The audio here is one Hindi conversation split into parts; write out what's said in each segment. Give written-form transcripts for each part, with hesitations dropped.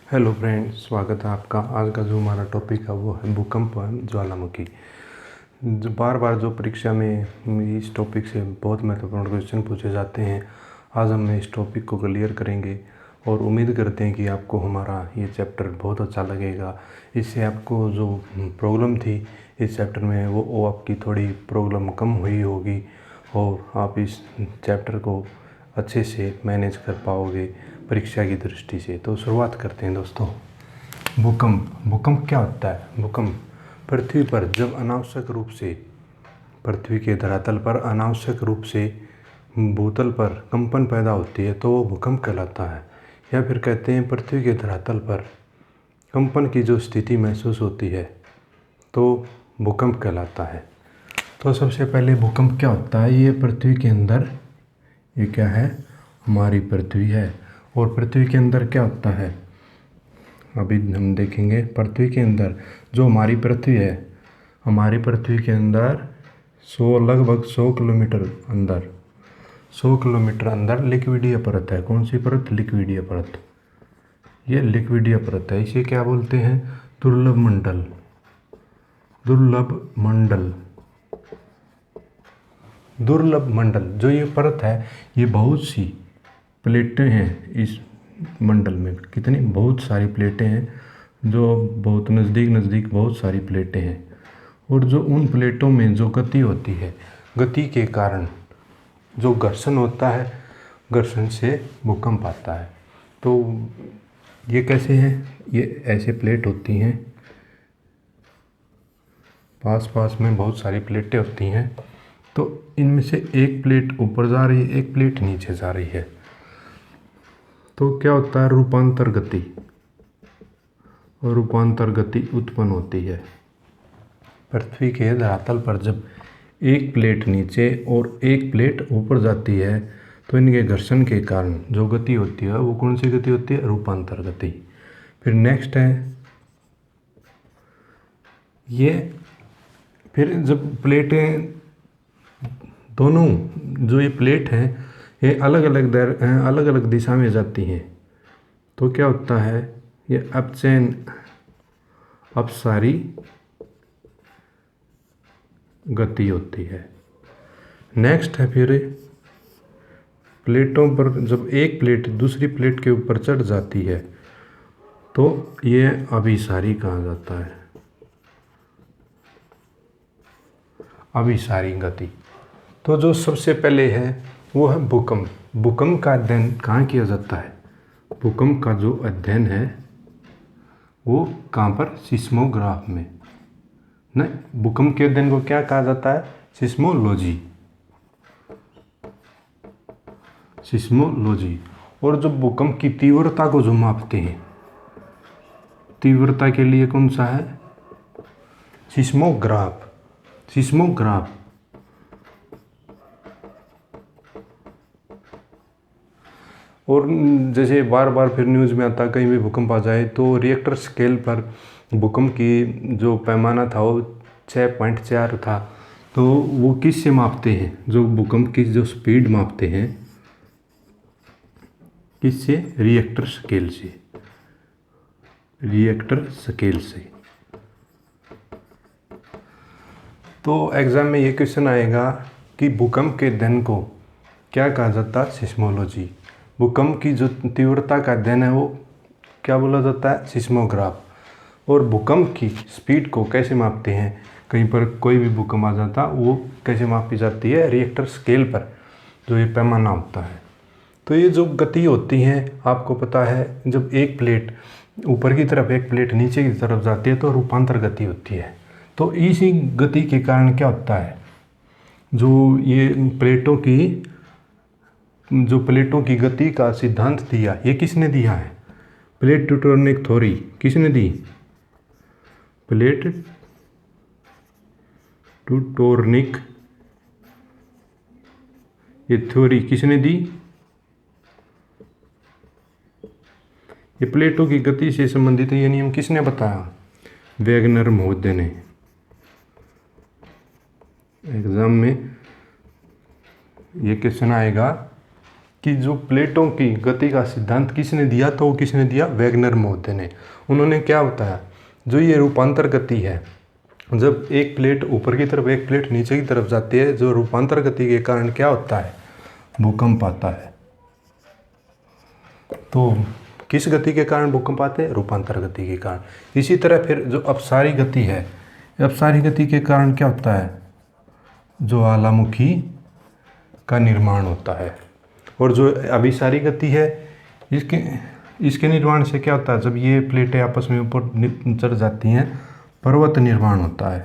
हेलो फ्रेंड्स, स्वागत है आपका। आज का जो हमारा टॉपिक है वो है भूकंप एवं ज्वालामुखी। जो बार बार जो परीक्षा में इस टॉपिक से बहुत महत्वपूर्ण क्वेश्चन पूछे जाते हैं, आज हम इस टॉपिक को क्लियर करेंगे और उम्मीद करते हैं कि आपको हमारा ये चैप्टर बहुत अच्छा लगेगा। इससे आपको जो प्रॉब्लम थी इस चैप्टर में वो आपकी थोड़ी प्रॉब्लम कम हुई होगी और आप इस चैप्टर को अच्छे से मैनेज कर पाओगे परीक्षा की दृष्टि से। तो शुरुआत करते हैं दोस्तों। भूकंप क्या होता है? भूकंप पृथ्वी पर जब अनावश्यक रूप से पृथ्वी के धरातल पर अनावश्यक रूप से भूतल पर कंपन पैदा होती है तो वो भूकंप कहलाता है। या फिर कहते हैं पृथ्वी के धरातल पर कंपन की जो स्थिति महसूस होती है तो भूकंप कहलाता है। तो सबसे पहले भूकंप क्या होता है? ये पृथ्वी के अंदर, ये क्या है? हमारी पृथ्वी है। और पृथ्वी के अंदर क्या होता है अभी हम देखेंगे। पृथ्वी के अंदर जो हमारी पृथ्वी है, हमारी पृथ्वी के अंदर लगभग 100 किलोमीटर अंदर लिक्विडीय परत है। कौन सी परत? लिक्विडीय परत। ये लिक्विडीय परत है। इसे क्या बोलते हैं? दुर्लभ मंडल। दुर्लभ मंडल जो ये परत है, ये बहुत सी प्लेटें हैं इस मंडल में। कितनी? बहुत सारी प्लेटें हैं, जो बहुत नज़दीक बहुत सारी प्लेटें हैं। और जो उन प्लेटों में जो गति होती है, गति के कारण जो घर्षण होता है, घर्षण से भूकंप आता है। तो ये कैसे हैं? ये ऐसे प्लेट होती हैं, पास में बहुत सारी प्लेटें होती हैं। तो इनमें से एक प्लेट ऊपर जा रही है, एक प्लेट नीचे जा रही है। तो क्या होता है? रूपांतर गति, और रूपांतर गति उत्पन्न होती है। पृथ्वी के धरातल पर जब एक प्लेट नीचे और एक प्लेट ऊपर जाती है तो इनके घर्षण के कारण जो गति होती है वो कौन सी गति होती है? रूपांतर गति। फिर नेक्स्ट है ये, फिर जब प्लेटें दोनों, जो ये प्लेट हैं ये अलग अलग दिशा में जाती हैं तो क्या होता है? ये अपचयन, अपसारी गति होती है। नेक्स्ट है फिर प्लेटों पर जब एक प्लेट दूसरी प्लेट के ऊपर चढ़ जाती है तो ये अभिसारी कहा जाता है, अभिसारी गति। तो जो सबसे पहले है वो है भूकंप। भूकंप का अध्ययन कहाँ किया जाता है? भूकंप का जो अध्ययन है वो कहाँ पर? सिस्मोग्राफ में। नहीं, भूकंप के अध्ययन को क्या कहा जाता है? सिस्मोलॉजी। और जो भूकंप की तीव्रता को जो मापते हैं, तीव्रता के लिए कौन सा है? सिस्मोग्राफ। और जैसे बार बार फिर न्यूज़ में आता, कहीं भी भूकंप आ जाए तो रिएक्टर स्केल पर भूकंप की जो पैमाना था वो 6.4 था। तो वो किस से मापते हैं? जो भूकंप की जो स्पीड मापते हैं, किससे? रिएक्टर स्केल से। तो एग्ज़ाम में ये क्वेश्चन आएगा कि भूकंप के अध्ययन को क्या कहा जाता है? सिस्मोलॉजी। भूकंप की जो तीव्रता का अध्ययन है वो क्या बोला जाता है? सिस्मोग्राफ। और भूकंप की स्पीड को कैसे मापते हैं? कहीं पर कोई भी भूकंप आ जाता वो कैसे मापी जाती है? रिएक्टर स्केल पर, जो ये पैमाना होता है। तो ये जो गति होती है, आपको पता है जब एक प्लेट ऊपर की तरफ एक प्लेट नीचे की तरफ जाती है तो रूपांतर गति होती है। तो इसी गति के कारण क्या होता है? जो ये प्लेटों की गति का सिद्धांत दिया, ये किसने दिया है? प्लेट टेक्टोनिक थ्योरी किसने दी? प्लेट टेक्टोनिक ये थ्योरी किसने दी? ये प्लेटों की गति से संबंधित ये नियम किसने बताया? वैगनर महोदय ने। एग्जाम में ये क्वेश्चन आएगा कि जो प्लेटों की गति का सिद्धांत किसने दिया, तो वो किसने दिया, वैगनर मोहते ने। उन्होंने क्या बताया, जो ये रूपांतर गति है, जब एक प्लेट ऊपर की तरफ एक प्लेट नीचे की तरफ जाती है, जो रूपांतर गति के कारण क्या होता है, भूकंप आता है। तो किस गति के कारण भूकंप आते हैं, रूपांतर गति के कारण। इसी तरह फिर जो अपसारी गति है, अपसारी गति के कारण क्या होता है, ज्वालामुखी का निर्माण होता है। और जो अभिसारी गति है, इसके निर्माण से क्या होता है, जब ये प्लेटें आपस में ऊपर चढ़ जाती हैं, पर्वत निर्माण होता है।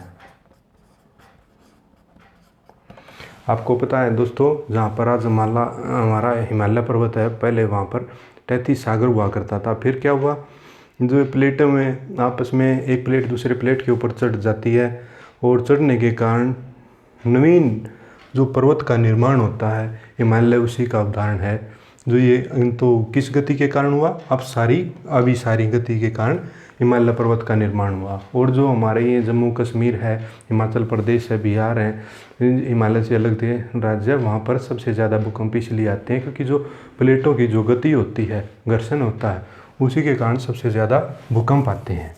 आपको पता है दोस्तों, जहाँ पर आज हमारा हिमालय पर्वत है, पहले वहाँ पर तैतीस सागर हुआ करता था। फिर क्या हुआ, जो प्लेटों में आपस में एक प्लेट दूसरे प्लेट के ऊपर चढ़ जाती है, और चढ़ने के कारण नवीन जो पर्वत का निर्माण होता है, हिमालय उसी का उदाहरण है। जो ये तो किस गति के कारण हुआ, अभिसारी गति के कारण हिमालय पर्वत का निर्माण हुआ। और जो हमारे ये जम्मू कश्मीर है, हिमाचल प्रदेश है, बिहार है, हिमालय से अलग राज्य है, वहाँ पर सबसे ज़्यादा भूकंप इसलिए आते हैं क्योंकि जो प्लेटों की जो गति होती है, घर्षण होता है, उसी के कारण सबसे ज़्यादा भूकंप आते हैं।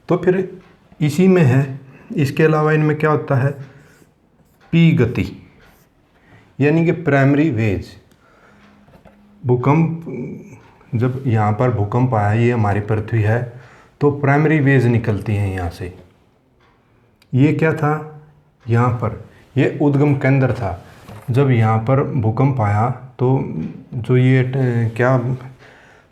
तो फिर इसी में है, इसके अलावा इनमें क्या होता है, पी गति, यानी कि प्राइमरी वेज। भूकंप, जब यहाँ पर भूकंप आया, ये हमारी पृथ्वी है, तो प्राइमरी वेज निकलती हैं यहाँ से। ये क्या था, यहाँ पर ये उद्गम केंद्र था। जब यहाँ पर भूकंप आया तो जो ये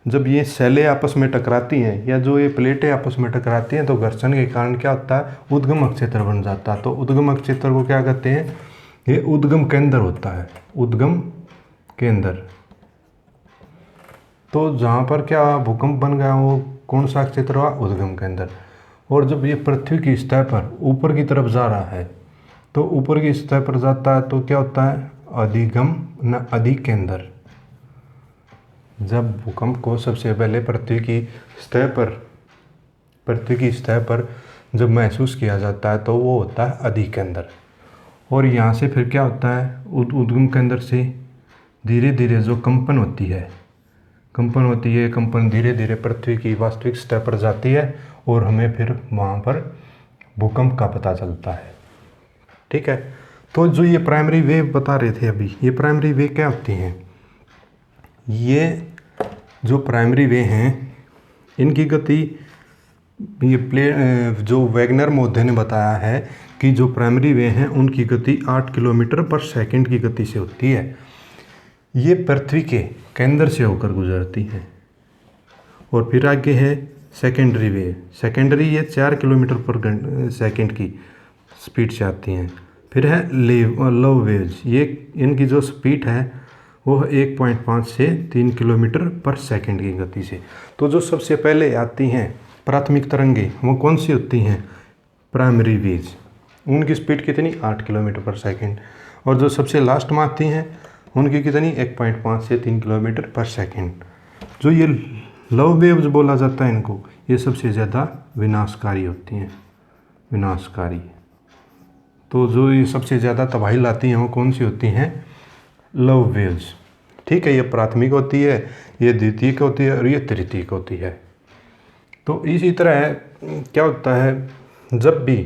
जब ये शैलें आपस में टकराती हैं, या जो ये प्लेटें आपस में टकराती हैं, तो घर्षण के कारण क्या होता है, उद्गम क्षेत्र बन जाता है। तो उद्गम क्षेत्र को क्या कहते हैं, ये उद्गम केंद्र होता है, उद्गम केंद्र। तो जहाँ पर क्या भूकंप बन गया, वो कौन सा क्षेत्र हुआ, उद्गम केंद्र। और जब ये पृथ्वी की सतह पर ऊपर की तरफ जा रहा है, तो ऊपर की सतह पर जाता है तो क्या होता है, अधिगम न अधिकेंद्र। जब भूकंप को सबसे पहले पृथ्वी की सतह पर जब महसूस किया जाता है, तो वो होता है अधिकेंद्र। और यहाँ से फिर क्या होता है, उद्गम केंद्र से धीरे धीरे जो कंपन होती है, कंपन धीरे धीरे पृथ्वी की वास्तविक सतह पर जाती है, और हमें फिर वहाँ पर भूकंप का पता चलता है। ठीक है। तो जो ये प्राइमरी वेव बता रहे थे अभी, ये प्राइमरी वेव क्या होती हैं, ये जो प्राइमरी वे हैं, इनकी गति, ये जो वैगनर मोहते ने बताया है कि जो प्राइमरी वे हैं, उनकी गति 8 किलोमीटर पर सेकंड की गति से होती है। ये पृथ्वी के केंद्र से होकर गुजरती हैं। और फिर आगे है सेकेंडरी वे। सेकेंडरी ये 4 किलोमीटर पर सेकंड की स्पीड से आती हैं। फिर है लव वेव्स, ये इनकी जो स्पीड है वो 1.5 से 3 किलोमीटर पर सेकंड की गति से। तो जो सबसे पहले आती हैं प्राथमिक तरंगे, वो कौन सी होती हैं, प्राइमरी वेव्स। उनकी स्पीड कितनी, 8 किलोमीटर पर सेकंड। और जो सबसे लास्ट में आती हैं, उनकी कितनी, 1.5 से 3 किलोमीटर पर सेकंड। जो ये लव वेव्स बोला जाता है इनको, ये सबसे ज़्यादा विनाशकारी होती हैं, विनाशकारी। तो जो ये सबसे ज़्यादा तबाही लाती हैं, वो कौन सी होती हैं, लव वेव्स। ठीक है, ये प्राथमिक होती है, ये द्वितीयक होती है, और ये तृतीयक होती है। तो इसी तरह क्या होता है, जब भी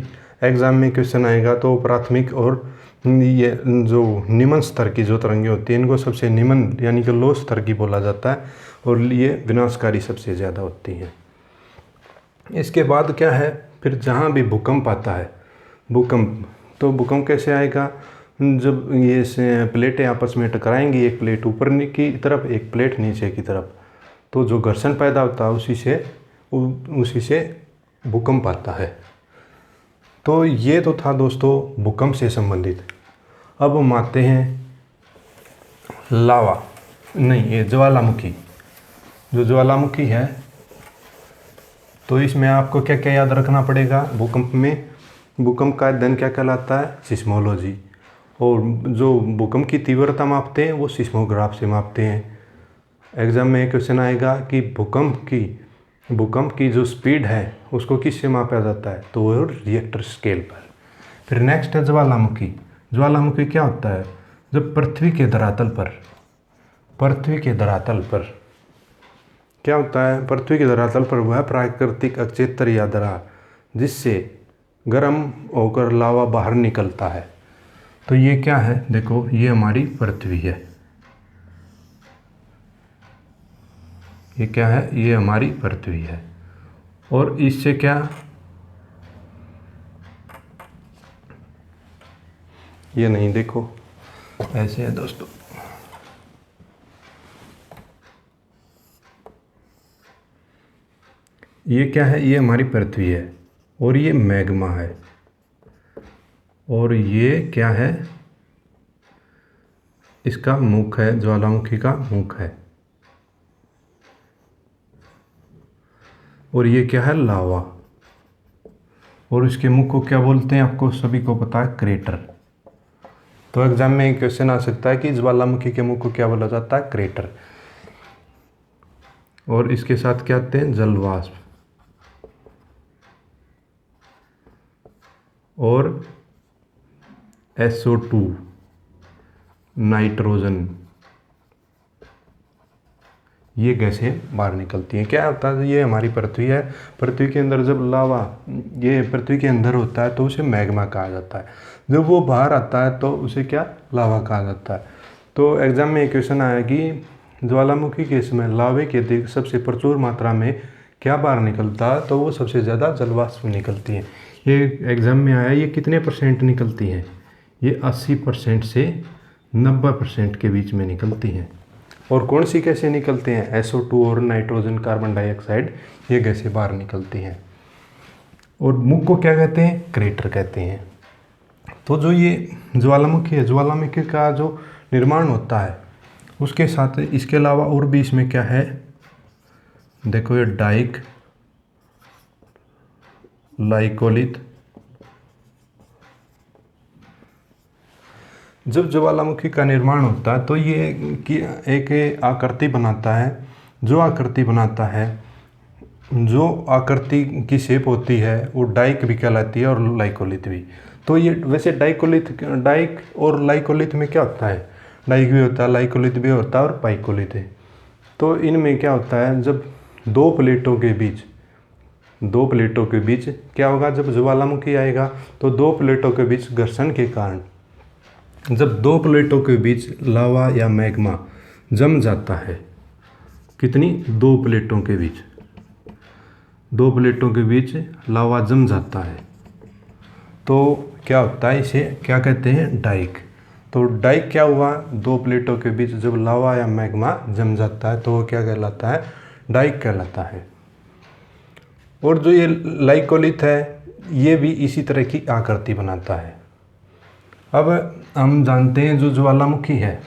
एग्ज़ाम में क्वेश्चन आएगा, तो प्राथमिक और ये जो निम्न स्तर की जो तरंगें होती हैं, इनको सबसे निम्न यानी कि लो स्तर की बोला जाता है, और ये विनाशकारी सबसे ज़्यादा होती हैं। इसके बाद क्या है, फिर जहाँ भी भूकंप आता है, तो भूकंप कैसे आएगा, जब ये प्लेटें आपस में टकराएंगी, एक प्लेट ऊपर की तरफ, एक प्लेट नीचे की तरफ, तो जो घर्षण पैदा होता है उसी से भूकंप आता है। तो ये तो था दोस्तों भूकंप से संबंधित। अब हम आते हैं ये ज्वालामुखी। जो ज्वालामुखी है, तो इसमें आपको क्या क्या याद रखना पड़ेगा, भूकंप का अध्ययन क्या कहलाता है, सिस्मोलॉजी। और जो भूकंप की तीव्रता मापते हैं, वो सिस्मोग्राफ से मापते हैं। एग्ज़ाम में क्वेश्चन आएगा कि भूकंप की जो स्पीड है, उसको किससे मापा जाता है, तो वो रिएक्टर स्केल पर। फिर नेक्स्ट है ज्वालामुखी। ज्वालामुखी क्या होता है, जब पृथ्वी के धरातल पर पृथ्वी के धरातल पर क्या होता है? पृथ्वी के धरातल पर वह प्राकृतिक अक्षेत्र या दरार जिससे गर्म होकर लावा बाहर निकलता है। तो ये क्या है? देखो, ये हमारी पृथ्वी है। ये क्या है? ये हमारी पृथ्वी है। और इससे क्या, ये नहीं, देखो ऐसे है दोस्तों, ये क्या है? ये हमारी पृथ्वी है और ये मैग्मा है। और ये क्या है? इसका मुख है, ज्वालामुखी का मुख है। और ये क्या है? लावा। और इसके मुख को क्या बोलते हैं? आपको सभी को पता है, क्रेटर। तो एग्जाम में एक क्वेश्चन आ सकता है कि ज्वालामुखी के मुख को क्या बोला जाता है? क्रेटर। और इसके साथ क्या आते हैं? जलवाष्प और SO2, नाइट्रोजन, ये गैसें बाहर निकलती हैं। क्या होता है? ये हमारी पृथ्वी है। पृथ्वी के अंदर जब लावा ये पृथ्वी के अंदर होता है तो उसे मैग्मा कहा जाता है। जब वो बाहर आता है तो उसे क्या? लावा कहा जाता है। तो एग्जाम में एक क्वेश्चन आया कि ज्वालामुखी के समय लावे के अतिरिक्त सबसे प्रचुर मात्रा में क्या बाहर निकलता है? तो वो सबसे ज़्यादा जलवाष्प निकलती है। ये एग्ज़ाम में आया, ये कितने % निकलती हैं? ये 80% से 90% के बीच में निकलती हैं। और कौन सी गैसें निकलते हैं? SO2 और नाइट्रोजन, कार्बन डाइऑक्साइड, ये गैसें बाहर निकलती हैं। और मुख को क्या कहते हैं? क्रेटर कहते हैं। तो जो ये ज्वालामुखी है, ज्वालामुखी का जो निर्माण होता है उसके साथ इसके अलावा और भी इसमें क्या है? देखो, ये डाइक, लाइकोलिथ। जब ज्वालामुखी का निर्माण होता है तो ये एक आकृति बनाता है। जो आकृति बनाता है, जो आकृति की शेप होती है वो डाइक भी कहलाती है और लाइकोलिथ भी। तो ये वैसे डाइक और लाइकोलिथ में क्या होता है? डाइक भी होता है, लाइकोलिथ भी होता है और पाइकोलिथ है। तो इनमें क्या होता है? जब दो प्लेटों के बीच क्या होगा? जब ज्वालामुखी आएगा तो दो प्लेटों के बीच घर्षण के कारण जब दो प्लेटों के बीच लावा या मैग्मा जम जाता है, कितनी? दो प्लेटों के बीच लावा जम जाता है तो क्या होता है? इसे क्या कहते हैं? डाइक। तो डाइक क्या हुआ? दो प्लेटों के बीच जब लावा या मैग्मा जम जाता है तो वो क्या कहलाता है? डाइक कहलाता है। और जो ये लाइकोलिथ है ये भी इसी तरह की आकृति बनाता है। अब हम जानते हैं जो ज्वालामुखी है,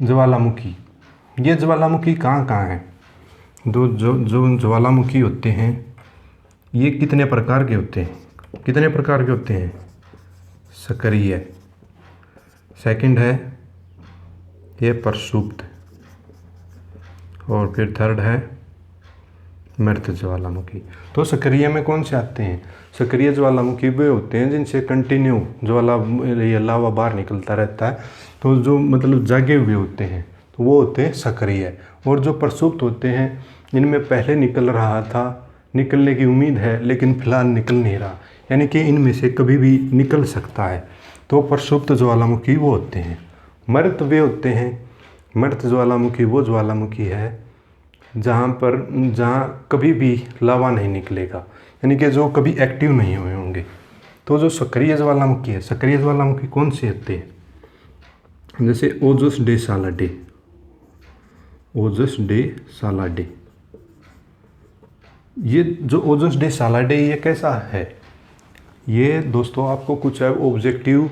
ये ज्वालामुखी कहाँ कहाँ है? जो ज्वालामुखी होते हैं ये कितने प्रकार के होते हैं? सक्रिय, सेकंड है ये प्रसुप्त, और फिर थर्ड है मृत ज्वालामुखी। तो सक्रिय में कौन से आते हैं? सक्रिय ज्वालामुखी वे होते हैं जिनसे कंटिन्यू लावा बाहर निकलता रहता है। तो जो मतलब जागे हुए होते हैं तो वो होते हैं सक्रिय। और जो प्रसुप्त होते हैं इनमें पहले निकल रहा था, निकलने की उम्मीद है लेकिन फिलहाल निकल नहीं रहा, यानी कि इनमें से कभी भी निकल सकता है। तो प्रसुप्त ज्वालामुखी वो होते हैं। मृत वे होते हैं, मृत ज्वालामुखी वो ज्वालामुखी है जहाँ कभी भी लावा नहीं निकलेगा, यानी कि जो कभी एक्टिव नहीं हुए होंगे। तो जो सक्रिय ज्वालामुखी है, सक्रिय ज्वालामुखी कौन से होते हैं? जैसे ओजस डे सालाडे। ये जो ओजस डे सालाडे ये कैसा है? ये दोस्तों आपको कुछ ऑब्जेक्टिव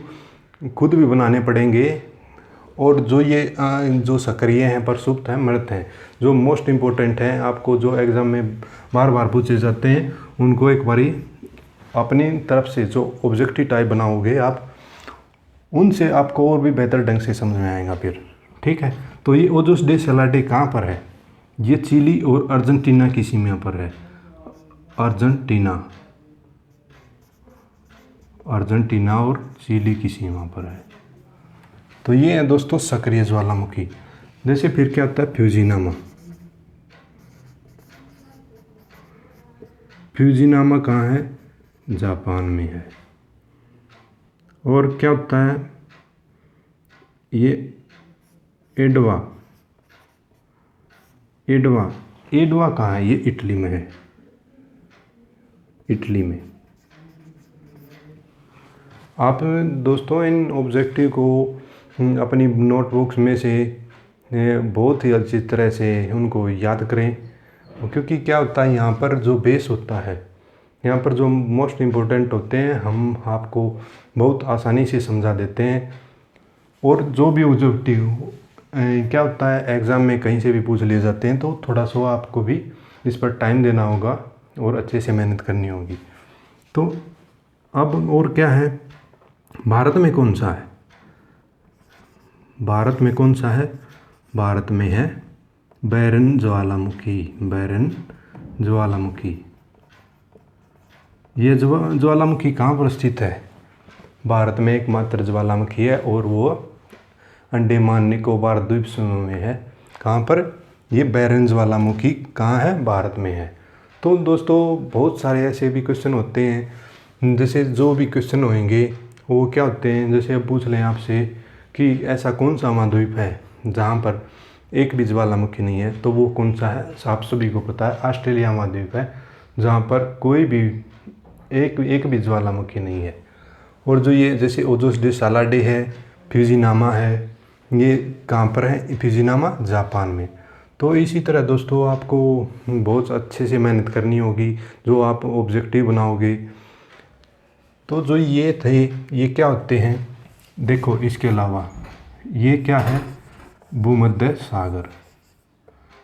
खुद भी बनाने पड़ेंगे। और जो ये जो सक्रिय हैं, प्रसुप्त हैं, मृत हैं, जो मोस्ट इम्पोर्टेंट हैं, आपको जो एग्ज़ाम में बार बार पूछे जाते हैं, उनको एक बारी अपनी तरफ से जो ऑब्जेक्टिव टाइप बनाओगे आप, उनसे आपको और भी बेहतर ढंग से समझ में आएगा फिर। ठीक है। तो ये ओजस डे सालाडे कहाँ पर है? ये चिली और अर्जेंटीना की सीमा पर है। अर्जेंटीना और चिली की सीमा पर है। तो ये है दोस्तों सक्रिय ज्वालामुखी। जैसे फिर क्या होता है फ्यूजीनामा। फ्यूजीनामा कहाँ है? जापान में है। और क्या होता है ये एडवा। एडवा एडवा कहाँ है? ये इटली में है। इटली में। आप दोस्तों इन ऑब्जेक्टिव को अपनी नोटबुक्स में से बहुत ही अच्छी तरह से उनको याद करें, क्योंकि क्या होता है यहाँ पर जो बेस होता है, यहाँ पर जो मोस्ट इम्पोर्टेंट होते हैं हम आपको बहुत आसानी से समझा देते हैं। और जो भी ऑब्जेक्टिव क्या होता है एग्ज़ाम में कहीं से भी पूछ लिए जाते हैं, तो थोड़ा सा आपको भी इस पर टाइम देना होगा और अच्छे से मेहनत करनी होगी। तो अब और क्या है, भारत में कौन सा है? भारत में कौन सा है? भारत में है बैरन ज्वालामुखी। बैरन ज्वालामुखी। ये ज्वालामुखी कहाँ पर स्थित है? भारत में एकमात्र ज्वालामुखी है और वो अंडमान निकोबार द्वीप समूह में है। कहाँ पर? ये बैरन ज्वालामुखी कहाँ है? भारत में है। तो दोस्तों बहुत सारे ऐसे भी क्वेश्चन होते हैं, जैसे जो भी क्वेश्चन होंगे वो क्या होते हैं, जैसे अब पूछ लें आपसे कि ऐसा कौन सा महाद्वीप है जहाँ पर एक भी ज्वालामुखी नहीं है, तो वो कौन सा है? आप सभी को पता है ऑस्ट्रेलिया महाद्वीप है, जहाँ पर कोई भी एक भी ज्वालामुखी नहीं है। और जो ये जैसे ओजोस डे सालाडे है, फ्यूजीनामा है, ये कहाँ पर है? फ्यूजीनामा जापान में। तो इसी तरह दोस्तों आपको बहुत अच्छे से मेहनत करनी होगी जो आप ऑब्जेक्टिव बनाओगे। तो जो ये थे ये क्या होते हैं, देखो इसके अलावा ये क्या है? भूमध्य सागर।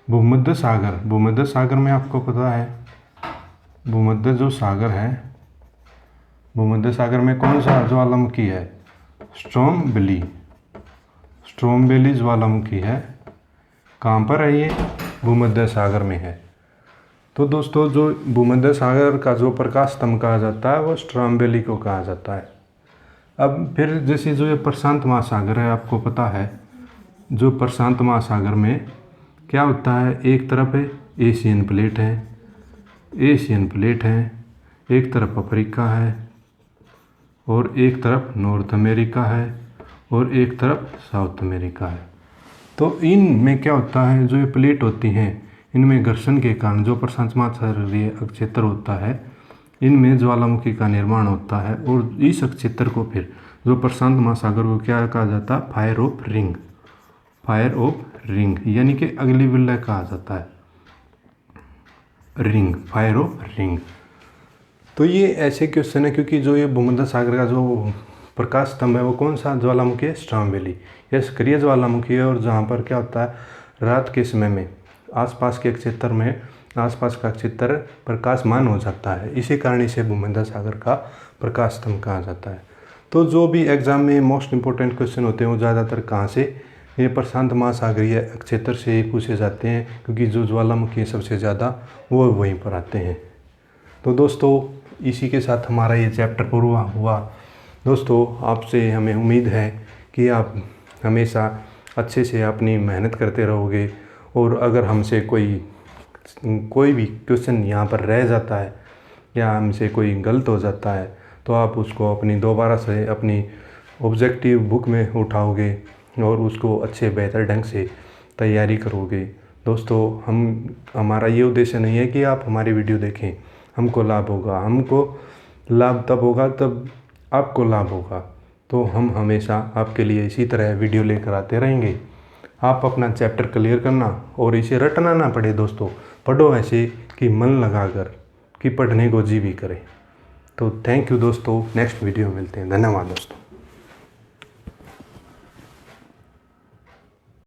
भूमध्य सागर, भूमध्य सागर में आपको पता है भूमध्य जो सागर है, भूमध्य सागर में कौन सा ज्वालामुखी है? स्ट्रोम्बोली। स्ट्रोम्बोली ज्वालामुखी है। कहाँ पर है ये? भूमध्य सागर में है। तो दोस्तों जो भूमध्य सागर का जो प्रकाश स्तंभ कहा जाता है वो स्ट्रोम्बोली को कहा जाता है। अब फिर जैसे जो ये प्रशांत महासागर है, आपको पता है जो प्रशांत महासागर में क्या होता है, एक तरफ है एशियन प्लेट है, एशियन प्लेट है, एक तरफ अफ्रीका है और एक तरफ नॉर्थ अमेरिका है और एक तरफ साउथ अमेरिका है। तो इनमें क्या होता है, जो ये प्लेट होती हैं इनमें घर्षण के कारण जो प्रशांत महासागरीय क्षेत्र होता है इनमें ज्वालामुखी का निर्माण होता है। और इस क्षेत्र को फिर जो प्रशांत महासागर को क्या कहा जाता है? Fire of ring. Fire of ring यानी कि अगली विलय कहा जाता है। Ring, fire of ring. तो ये ऐसे क्वेश्चन है क्योंकि जो ये भूमध्य सागर का जो प्रकाश स्तंभ है वो कौन सा ज्वालामुखी है? स्ट्रोम्बोली। यह सक्रिय ज्वालामुखी है और जहाँ पर क्या होता है रात के समय में आसपास के क्षेत्र में आसपास का क्षेत्र प्रकाशमान हो जाता है, इसी कारण इसे भूमध्य सागर का प्रकाश स्तंभ कहा जाता है। तो जो भी एग्ज़ाम में मोस्ट इम्पोर्टेंट क्वेश्चन होते हैं वो ज़्यादातर कहाँ से? ये प्रशांत महासागरीय क्षेत्र से ही पूछे जाते हैं, क्योंकि जो ज्वालामुखी सबसे ज़्यादा वो वहीं पर आते हैं। तो दोस्तों इसी के साथ हमारा ये चैप्टर पूरा हुआ। दोस्तों आपसे हमें उम्मीद है कि आप हमेशा अच्छे से अपनी मेहनत करते रहोगे और अगर हमसे कोई भी क्वेश्चन यहाँ पर रह जाता है या हमसे कोई गलत हो जाता है तो आप उसको अपनी दोबारा से अपनी ऑब्जेक्टिव बुक में उठाओगे और उसको अच्छे बेहतर ढंग से तैयारी करोगे। दोस्तों हमारा ये उद्देश्य नहीं है कि आप हमारी वीडियो देखें, हमको लाभ होगा, हमको लाभ तब होगा तब आपको लाभ होगा। तो हम हमेशा आपके लिए इसी तरह वीडियो लेकर आते रहेंगे। आप अपना चैप्टर क्लियर करना और इसे रटना ना पड़े दोस्तों, पढ़ो ऐसे कि मन लगाकर कि पढ़ने को जी भी करे। तो थैंक यू दोस्तों, नेक्स्ट वीडियो मिलते हैं। धन्यवाद दोस्तों।